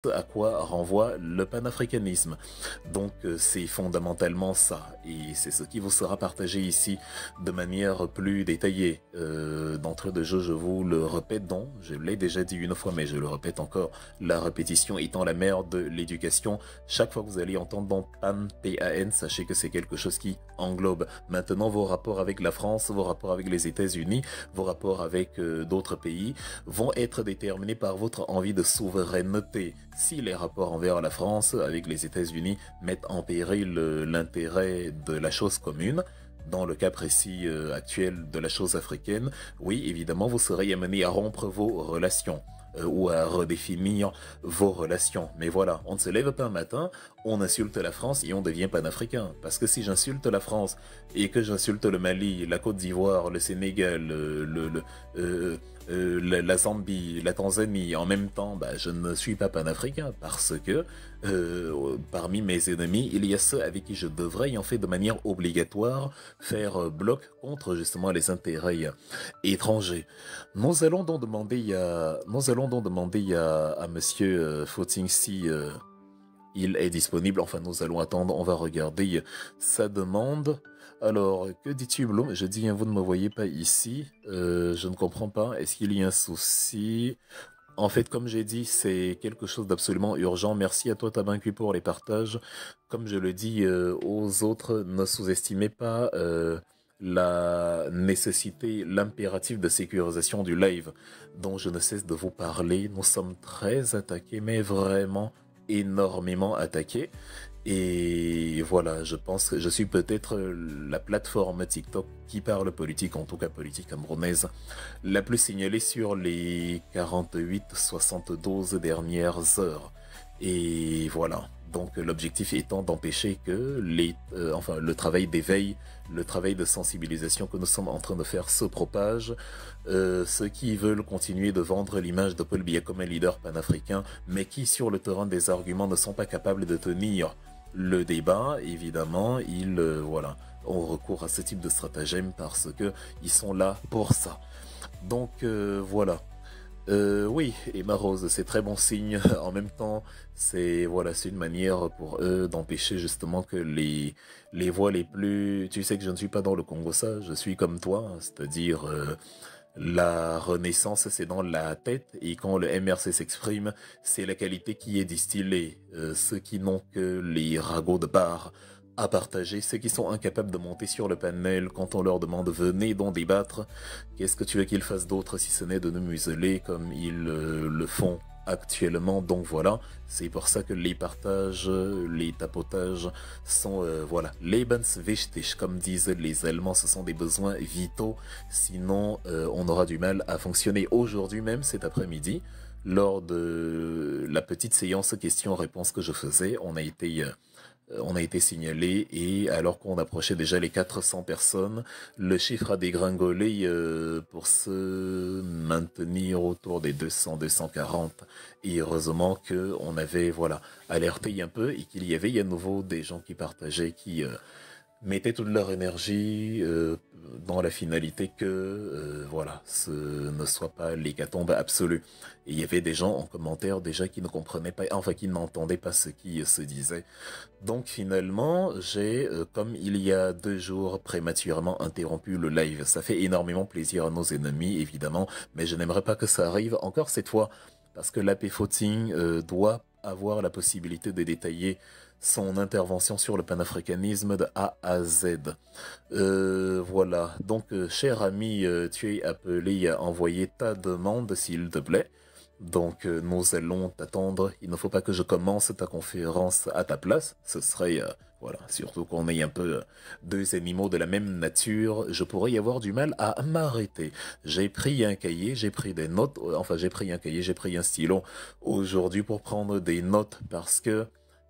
à quoi renvoie le panafricanisme. Donc c'est fondamentalement ça, et c'est ce qui vous sera partagé ici de manière plus détaillée. D'entrée de jeu, je vous le répète donc, je l'ai déjà dit une fois mais je le répète encore, la répétition étant la mère de l'éducation. Chaque fois que vous allez entendre dans PAN, P-A-N, sachez que c'est quelque chose qui englobe maintenant vos rapports avec la France, vos rapports avec les États-Unis, vos rapports avec d'autres pays vont être déterminés par votre envie de souveraineté. Si les rapports envers la France avec les États-Unis mettent en péril l'intérêt de la chose commune, dans le cas précis actuel de la chose africaine, oui, évidemment, vous serez amené à rompre vos relations ou à redéfinir vos relations. Mais voilà, on ne se lève pas un matin, on insulte la France et on devient panafricain. Parce que si j'insulte la France et que j'insulte le Mali, la Côte d'Ivoire, le Sénégal, la Zambie, la Tanzanie, en même temps, bah, je ne suis pas panafricain parce que parmi mes ennemis, il y a ceux avec qui je devrais, en fait, de manière obligatoire, faire bloc contre justement les intérêts étrangers. Nous allons donc demander à Monsieur Footing si il est disponible. Enfin, nous allons attendre. On va regarder sa demande. Alors, que dis-tu, Bloom? Je dis, vous ne me voyez pas ici. Je ne comprends pas. Est-ce qu'il y a un souci? En fait, comme j'ai dit, c'est quelque chose d'absolument urgent. Merci à toi, Tabanqui, pour les partages. Comme je le dis aux autres, ne sous-estimez pas la nécessité, l'impératif de sécurisation du live dont je ne cesse de vous parler. Nous sommes très attaqués, mais vraiment énormément attaqués. Et voilà, je pense que je suis peut-être la plateforme TikTok qui parle politique, en tout cas politique camerounaise, la plus signalée sur les 48-72 dernières heures. Et voilà. Donc l'objectif étant d'empêcher que le travail d'éveil, le travail de sensibilisation que nous sommes en train de faire se propage. Ceux qui veulent continuer de vendre l'image de Paul Biya comme un leader panafricain, mais qui sur le terrain des arguments ne sont pas capables de tenir le débat, évidemment, ils voilà, ont recours à ce type de stratagème parce que ils sont là pour ça. Donc voilà. Oui, Emma Rose, c'est très bon signe. En même temps, c'est voilà, c'est une manière pour eux d'empêcher justement que les voix les plus. Tu sais que je ne suis pas dans le Congo, ça. Je suis comme toi, c'est-à-dire la renaissance, c'est dans la tête, et quand le MRC s'exprime, c'est la qualité qui est distillée. Ceux qui n'ont que les ragots de bar à partager, ceux qui sont incapables de monter sur le panel quand on leur demande venez donc débattre, qu'est-ce que tu veux qu'ils fassent d'autre si ce n'est de nous museler comme ils le font actuellement. Donc voilà, c'est pour ça que les partages, les tapotages sont voilà, lebenswichtig comme disent les Allemands, ce sont des besoins vitaux, sinon on aura du mal à fonctionner. Aujourd'hui même, cet après-midi, lors de la petite séance questions-réponses que je faisais, on a été signalé, et alors qu'on approchait déjà les 400 personnes, le chiffre a dégringolé pour se maintenir autour des 200-240. Et heureusement qu'on avait voilà, alerté un peu et qu'il y avait à nouveau des gens qui partageaient, qui mettaient toute leur énergie dans la finalité que voilà, ce ne soit pas l'hécatombe absolue. Et il y avait des gens en commentaire déjà qui ne comprenaient pas, enfin qui n'entendaient pas ce qui se disait. Donc finalement, j'ai, comme il y a 2 jours, prématurément interrompu le live. Ça fait énormément plaisir à nos ennemis, évidemment, mais je n'aimerais pas que ça arrive encore cette fois, parce que l'AP Footing doit avoir la possibilité de détailler son intervention sur le panafricanisme de A à Z. Voilà, donc cher ami, tu es appelé à envoyer ta demande s'il te plaît. Donc nous allons t'attendre. Il ne faut pas que je commence ta conférence à ta place. Ce serait, voilà, surtout qu'on est un peu deux animaux de la même nature. Je pourrais y avoir du mal à m'arrêter. J'ai pris un cahier, j'ai pris des notes. Enfin, j'ai pris un cahier, j'ai pris un stylo aujourd'hui pour prendre des notes parce que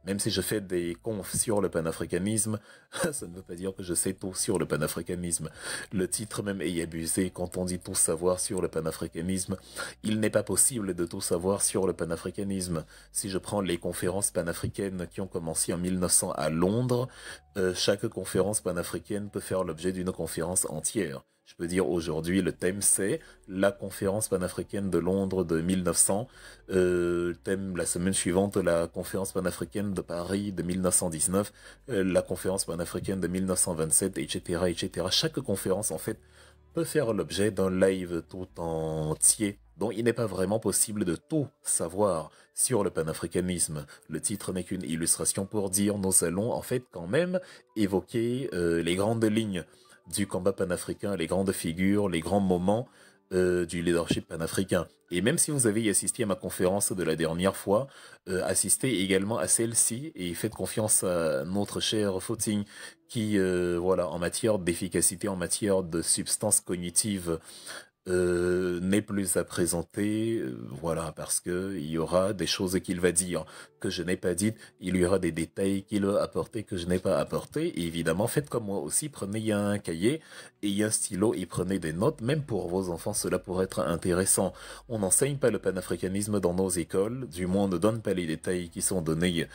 même si je fais des confs sur le panafricanisme, ça ne veut pas dire que je sais tout sur le panafricanisme. Le titre même est abusé quand on dit tout savoir sur le panafricanisme. Il n'est pas possible de tout savoir sur le panafricanisme. Si je prends les conférences panafricaines qui ont commencé en 1900 à Londres, chaque conférence panafricaine peut faire l'objet d'une conférence entière. Je peux dire aujourd'hui, le thème c'est la conférence panafricaine de Londres de 1900. Thème la semaine suivante, la conférence panafricaine de Paris de 1919, la conférence panafricaine de 1927, etc., etc. Chaque conférence, en fait, peut faire l'objet d'un live tout entier, dont il n'est pas vraiment possible de tout savoir sur le panafricanisme. Le titre n'est qu'une illustration pour dire nous allons en fait quand même évoquer les grandes lignes du combat panafricain, les grandes figures, les grands moments du leadership panafricain. Et même si vous avez assisté à ma conférence de la dernière fois, assistez également à celle-ci et faites confiance à notre cher Footing qui, voilà, en matière d'efficacité, en matière de substance cognitive, n'est plus à présenter, voilà, parce que il y aura des choses qu'il va dire que je n'ai pas dites, il y aura des détails qu'il va apporter que je n'ai pas apporté. Et évidemment, faites comme moi aussi, prenez un cahier et un stylo et prenez des notes, même pour vos enfants, cela pourrait être intéressant. On n'enseigne pas le panafricanisme dans nos écoles, du moins on ne donne pas les détails qui sont donnés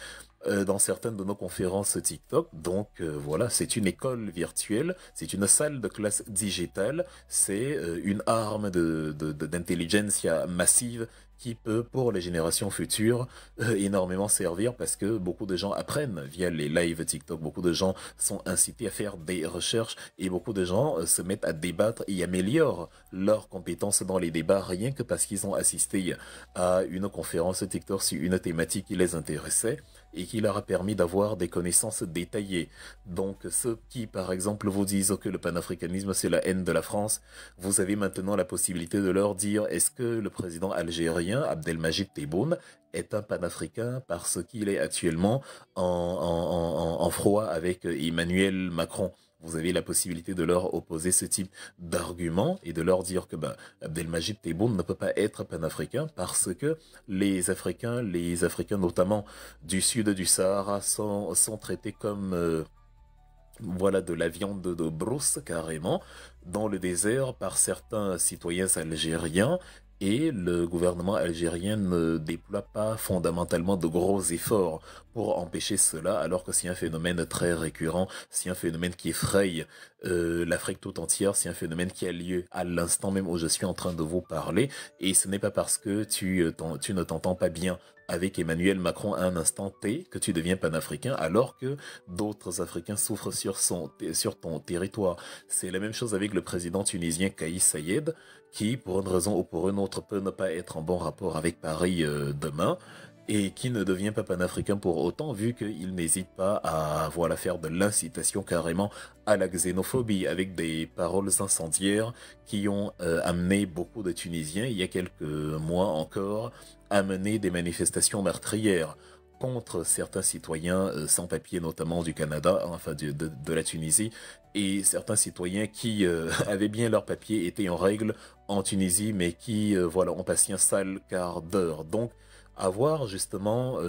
dans certaines de nos conférences TikTok. Donc voilà, c'est une école virtuelle, c'est une salle de classe digitale, c'est une arme d'intelligence massive qui peut, pour les générations futures, énormément servir parce que beaucoup de gens apprennent via les lives TikTok, beaucoup de gens sont incités à faire des recherches et beaucoup de gens se mettent à débattre et améliorent leurs compétences dans les débats rien que parce qu'ils ont assisté à une conférence TikTok sur une thématique qui les intéressait et qui leur a permis d'avoir des connaissances détaillées. Donc ceux qui, par exemple, vous disent que le panafricanisme c'est la haine de la France, vous avez maintenant la possibilité de leur dire est-ce que le président algérien Abdelmajid Tebboune est un panafricain parce qu'il est actuellement en froid avec Emmanuel Macron. Vous avez la possibilité de leur opposer ce type d'argument et de leur dire que Abdelmajid Tebboune ne peut pas être panafricain parce que les Africains notamment du sud du Sahara sont traités comme voilà de la viande de brousse carrément dans le désert par certains citoyens algériens. Et le gouvernement algérien ne déploie pas fondamentalement de gros efforts pour empêcher cela, alors que c'est un phénomène très récurrent, c'est un phénomène qui effraie l'Afrique tout entière, c'est un phénomène qui a lieu à l'instant même où je suis en train de vous parler, et ce n'est pas parce que tu ne t'entends pas bien avec Emmanuel Macron à un instant T que tu deviens panafricain, alors que d'autres Africains souffrent sur ton territoire. C'est la même chose avec le président tunisien Kais Saied, qui, pour une raison ou pour une autre, peut ne pas être en bon rapport avec Paris demain, et qui ne devient pas panafricain pour autant, vu qu'il n'hésite pas à voilà, faire de l'incitation carrément à la xénophobie, avec des paroles incendiaires qui ont amené beaucoup de Tunisiens, il y a quelques mois encore, à mener des manifestations meurtrières contre certains citoyens sans papier, notamment du Canada, enfin de la Tunisie, et certains citoyens qui avaient bien leur papier, étaient en règle en Tunisie, mais qui voilà, ont passé un sale quart d'heure. Donc, avoir justement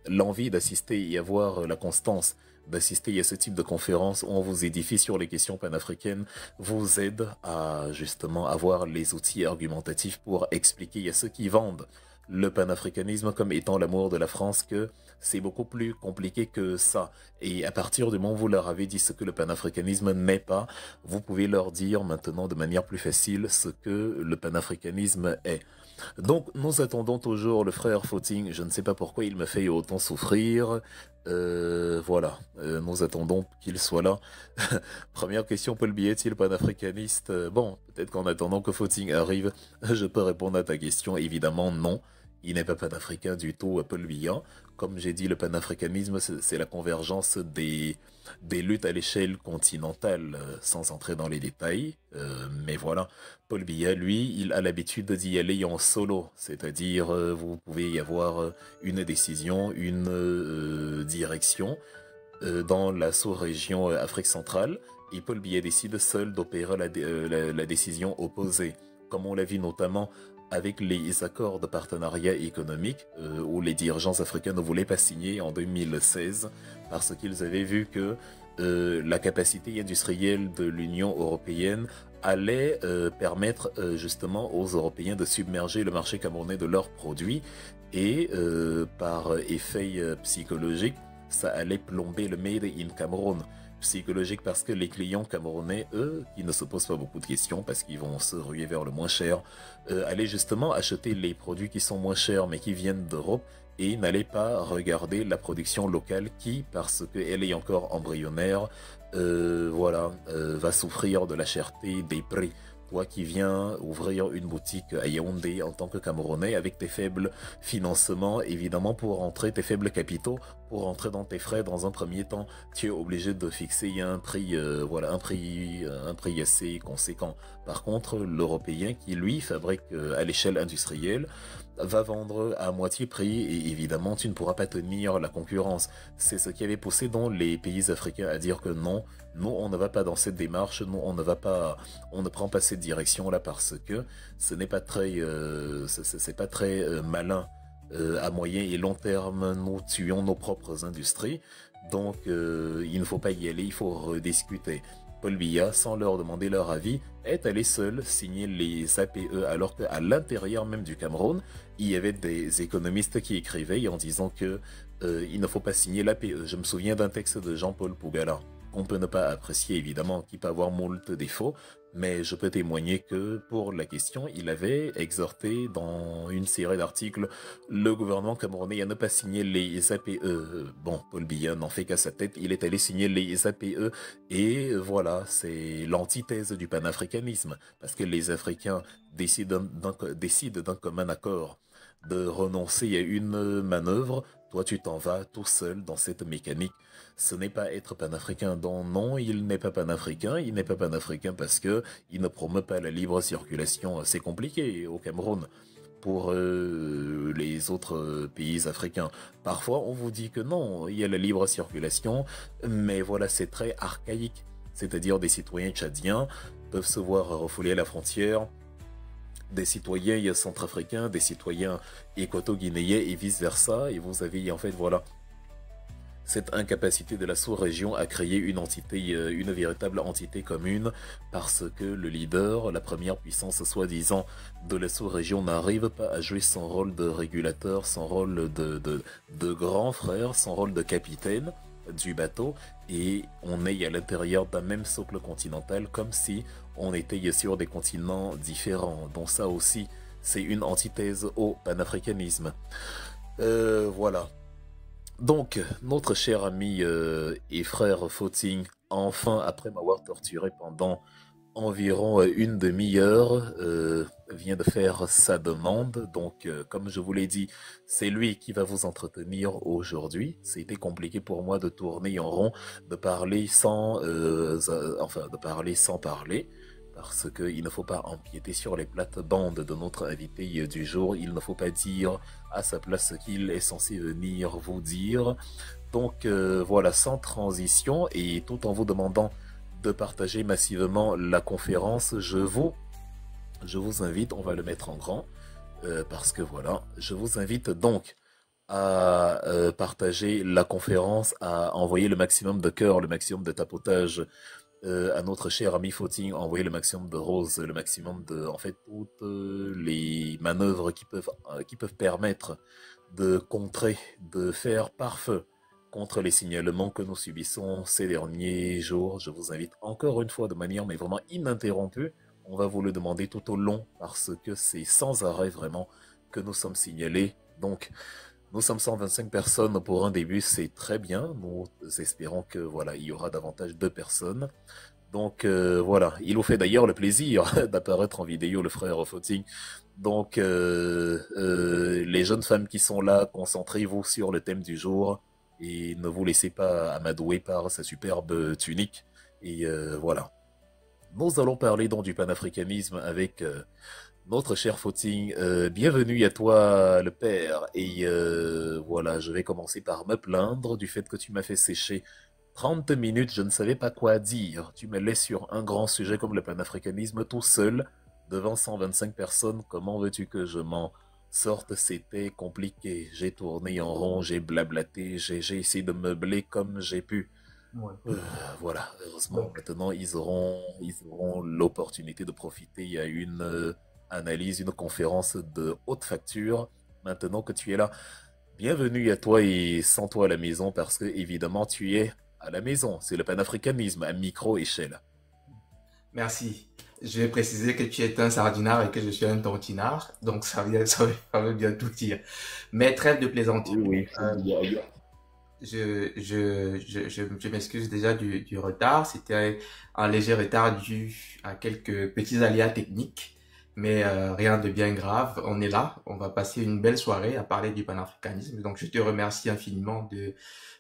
l'envie d'assister et avoir la constance d'assister à ce type de conférence où on vous édifie sur les questions panafricaines vous aide à justement avoir les outils argumentatifs pour expliquer à ceux qui vendent le panafricanisme comme étant l'amour de la France que c'est beaucoup plus compliqué que ça. Et à partir du moment où vous leur avez dit ce que le panafricanisme n'est pas, vous pouvez leur dire maintenant de manière plus facile ce que le panafricanisme est. Donc nous attendons toujours le frère Footing, je ne sais pas pourquoi il me fait autant souffrir. Voilà, nous attendons qu'il soit là. Première question, Paul Biya est-il panafricaniste? Bon, peut-être qu'en attendant que Footing arrive, je peux répondre à ta question. Évidemment, non. Il n'est pas panafricain du tout, Paul Biya. Comme j'ai dit, le panafricanisme, c'est la convergence des luttes à l'échelle continentale, sans entrer dans les détails. Mais voilà, Paul Biya, lui, il a l'habitude d'y aller en solo. C'est-à-dire, vous pouvez y avoir une décision, une direction dans la sous-région Afrique centrale. Et Paul Biya décide seul d'opérer la décision opposée. Comme on l'a vu notamment avec les accords de partenariat économique où les dirigeants africains ne voulaient pas signer en 2016 parce qu'ils avaient vu que la capacité industrielle de l'Union européenne allait permettre justement aux Européens de submerger le marché camerounais de leurs produits et par effet psychologique, ça allait plomber le Made in Cameroun. psychologique parce que les clients camerounais, eux, qui ne se posent pas beaucoup de questions parce qu'ils vont se ruer vers le moins cher, allaient justement acheter les produits qui sont moins chers mais qui viennent d'Europe et n'allaient pas regarder la production locale qui, parce qu'elle est encore embryonnaire, voilà, va souffrir de la cherté des prix. Toi qui viens ouvrir une boutique à Yaoundé en tant que Camerounais avec tes faibles financements, évidemment pour rentrer tes faibles capitaux, pour rentrer dans tes frais dans un premier temps, tu es obligé de fixer un prix, voilà, un prix assez conséquent. Par contre, l'Européen qui lui fabrique à l'échelle industrielle va vendre à moitié prix et évidemment tu ne pourras pas tenir la concurrence. C'est ce qui avait poussé dans les pays africains à dire que non, nous on ne va pas dans cette démarche, nous on ne va pas, on ne prend pas cette direction là parce que ce n'est pas très, c'est pas très malin. À moyen et long terme, nous tuons nos propres industries, donc il ne faut pas y aller, il faut rediscuter. Paul Biya, sans leur demander leur avis, est allé seul signer les APE alors qu'à l'intérieur même du Cameroun, il y avait des économistes qui écrivaient en disant que il ne faut pas signer l'APE. Je me souviens d'un texte de Jean-Paul Pougala, qu'on peut ne pas apprécier évidemment, qui peut avoir moult défauts, mais je peux témoigner que pour la question, il avait exhorté dans une série d'articles le gouvernement camerounais à ne pas signer les APE. Bon, Paul Biya n'en fait qu'à sa tête, il est allé signer les APE et voilà, c'est l'antithèse du panafricanisme, parce que les Africains décident d'un commun accord de renoncer à une manœuvre, toi tu t'en vas tout seul dans cette mécanique. Ce n'est pas être panafricain. Donc non, il n'est pas panafricain. Il n'est pas panafricain parce que il ne promeut pas la libre circulation. C'est compliqué au Cameroun pour les autres pays africains. Parfois, on vous dit que non, il y a la libre circulation, mais voilà, c'est très archaïque. C'est-à-dire des citoyens tchadiens peuvent se voir refouler à la frontière, des citoyens centrafricains, des citoyens équato-guinéens et vice-versa. Et vous avez en fait, voilà, cette incapacité de la sous-région à créer une entité, une véritable entité commune, parce que le leader, la première puissance soi-disant de la sous-région, n'arrive pas à jouer son rôle de régulateur, son rôle de grand frère, son rôle de capitaine du bateau, et on est à l'intérieur d'un même socle continental, comme si on était sur des continents différents. Donc ça aussi, c'est une antithèse au panafricanisme. Voilà. Donc, notre cher ami et frère Footing, enfin, après m'avoir torturé pendant environ une demi-heure, vient de faire sa demande. Donc, comme je vous l'ai dit, c'est lui qui va vous entretenir aujourd'hui. C'était compliqué pour moi de tourner en rond, de parler sans, enfin, de parler sans parler. Parce qu'il ne faut pas empiéter sur les plates-bandes de notre invité du jour. Il ne faut pas dire à sa place ce qu'il est censé venir vous dire. Donc voilà, sans transition et tout en vous demandant de partager massivement la conférence, je vous invite, on va le mettre en grand, parce que voilà, je vous invite donc à partager la conférence, à envoyer le maximum de cœur, le maximum de tapotage à notre cher ami Footing, envoyer le maximum de roses, le maximum de, en fait, toutes les manœuvres qui peuvent permettre de contrer, de faire pare-feu contre les signalements que nous subissons ces derniers jours. Je vous invite encore une fois de manière mais vraiment ininterrompue. On va vous le demander tout au long parce que c'est sans arrêt vraiment que nous sommes signalés. Donc, nous sommes 125 personnes pour un début, c'est très bien. Nous espérons que voilà, il y aura davantage de personnes. Donc voilà, il vous fait d'ailleurs le plaisir d'apparaître en vidéo, le frère Footing. Donc les jeunes femmes qui sont là, concentrez-vous sur le thème du jour et ne vous laissez pas amadouer par sa superbe tunique. Et voilà. Nous allons parler donc du panafricanisme avec notre cher Footing. Bienvenue à toi, le père. Et voilà, je vais commencer par me plaindre du fait que tu m'as fait sécher 30 minutes, je ne savais pas quoi dire. Tu me laisses sur un grand sujet comme le panafricanisme tout seul, devant 125 personnes. Comment veux-tu que je m'en sorte? C'était compliqué. J'ai tourné en rond, j'ai blablaté, j'ai essayé de meubler comme j'ai pu. Ouais. Voilà, heureusement, Donc, maintenant ils auront l'opportunité de profiter à une analyse, une conférence de haute facture, maintenant que tu es là. Bienvenue à toi et sans toi à la maison parce que évidemment tu es à la maison. C'est le panafricanisme à micro-échelle. Merci. Je vais préciser que tu es un sardinard et que je suis un tortinard, donc ça veut bien tout dire. Mais trêve de Oui, plaisanterie. oui. Je m'excuse déjà du retard. C'était un léger retard dû à quelques petits aléas techniques, mais rien de bien grave. On est là. On va passer une belle soirée à parler du panafricanisme. Donc, je te remercie infiniment de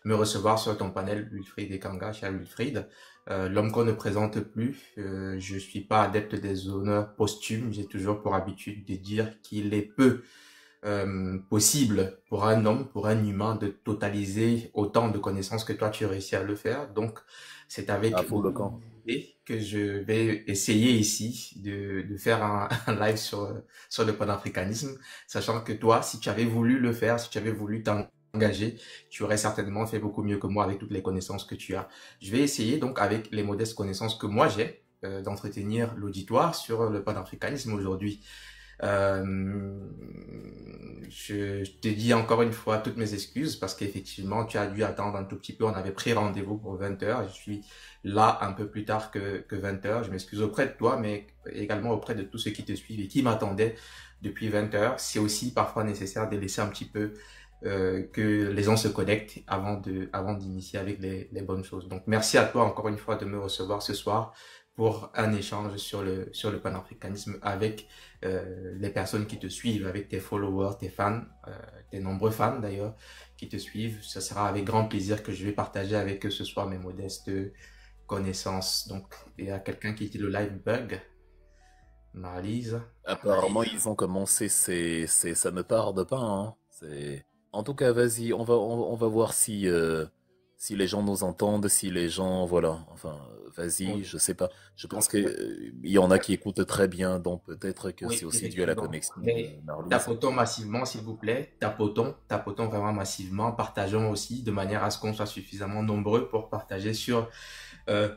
me recevoir sur ton panel, Wilfried Ekanga, cher Wilfried. L'homme qu'on ne présente plus. Je suis pas adepte des honneurs posthumes. J'ai toujours pour habitude de dire qu'il est peu possible pour un homme, pour un humain de totaliser autant de connaissances que toi tu réussis à le faire. Donc, c'est À avec fond le camp. humilité que je vais essayer ici de faire un live sur le panafricanisme, sachant que toi, si tu avais voulu le faire, si tu avais voulu t'engager, tu aurais certainement fait beaucoup mieux que moi avec toutes les connaissances que tu as. Je vais essayer donc avec les modestes connaissances que moi j'ai d'entretenir l'auditoire sur le panafricanisme aujourd'hui. Euh, je te dis encore une fois toutes mes excuses parce qu'effectivement, tu as dû attendre un tout petit peu. On avait pris rendez-vous pour 20 heures. Je suis là un peu plus tard que 20 heures. Je m'excuse auprès de toi, mais également auprès de tous ceux qui te suivent et qui m'attendaient depuis 20 heures. C'est aussi parfois nécessaire de laisser un petit peu que les gens se connectent avant d'initier avec les bonnes choses. Donc, merci à toi encore une fois de me recevoir ce soir pour un échange sur le panafricanisme avec les personnes qui te suivent, avec tes followers, tes fans, tes nombreux fans d'ailleurs, qui te suivent. Ce sera avec grand plaisir que je vais partager avec eux ce soir mes modestes connaissances. Donc, il y a quelqu'un qui dit le live bug. Marlise. Apparemment, ils ont commencé, ça ne tarde pas, hein. En tout cas, vas-y, on va voir si les gens nous entendent, si les gens, voilà, enfin, vas-y, Oui, je sais pas. Je pense donc, que, il y en a qui écoutent très bien, donc peut-être que c'est oui, aussi dû à la effectivement. connexion de Mais Marlise. tapotons massivement, s'il vous plaît. Tapotons vraiment massivement. Partageons aussi de manière à ce qu'on soit suffisamment nombreux pour partager sur euh,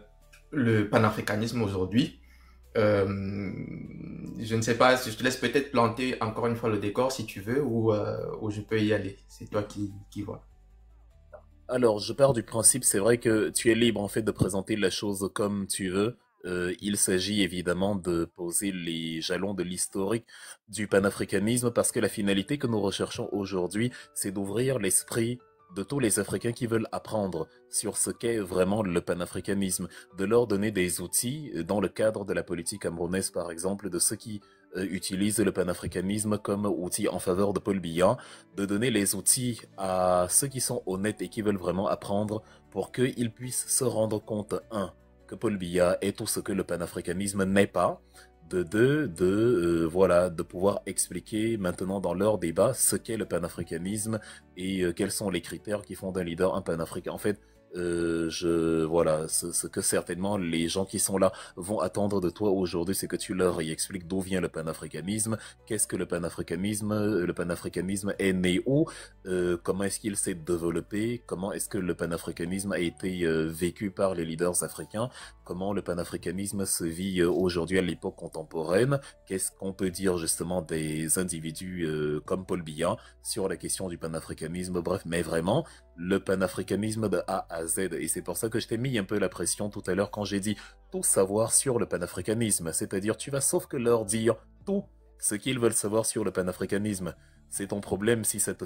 le panafricanisme aujourd'hui. Euh, je ne sais pas, je te laisse peut-être planter encore une fois le décor si tu veux ou je peux y aller. C'est toi qui vois. Alors, je pars du principe, c'est vrai que tu es libre en fait de présenter la chose comme tu veux. Il s'agit évidemment de poser les jalons de l'historique du panafricanisme parce que la finalité que nous recherchons aujourd'hui, c'est d'ouvrir l'esprit de tous les Africains qui veulent apprendre sur ce qu'est vraiment le panafricanisme, de leur donner des outils dans le cadre de la politique camerounaise par exemple, de ceux qui utilisent le panafricanisme comme outil en faveur de Paul Biya, de donner les outils à ceux qui sont honnêtes et qui veulent vraiment apprendre pour qu'ils puissent se rendre compte, un, que Paul Biya est tout ce que le panafricanisme n'est pas, de deux, voilà, de pouvoir expliquer maintenant dans leur débat ce qu'est le panafricanisme et quels sont les critères qui font d'un leader un panafricain. En fait, voilà, ce que certainement les gens qui sont là vont attendre de toi aujourd'hui, c'est que tu leur y expliques d'où vient le panafricanisme, qu'est-ce que le panafricanisme est né où, comment est-ce qu'il s'est développé, comment est-ce que le panafricanisme a été vécu par les leaders africains, comment le panafricanisme se vit aujourd'hui à l'époque contemporaine, qu'est-ce qu'on peut dire justement des individus comme Paul Biya sur la question du panafricanisme, bref, mais vraiment, le panafricanisme de A à Z. Et c'est pour ça que je t'ai mis un peu la pression tout à l'heure quand j'ai dit tout savoir sur le panafricanisme. C'est-à-dire, tu vas sauf que leur dire tout ce qu'ils veulent savoir sur le panafricanisme. C'est ton problème si ça te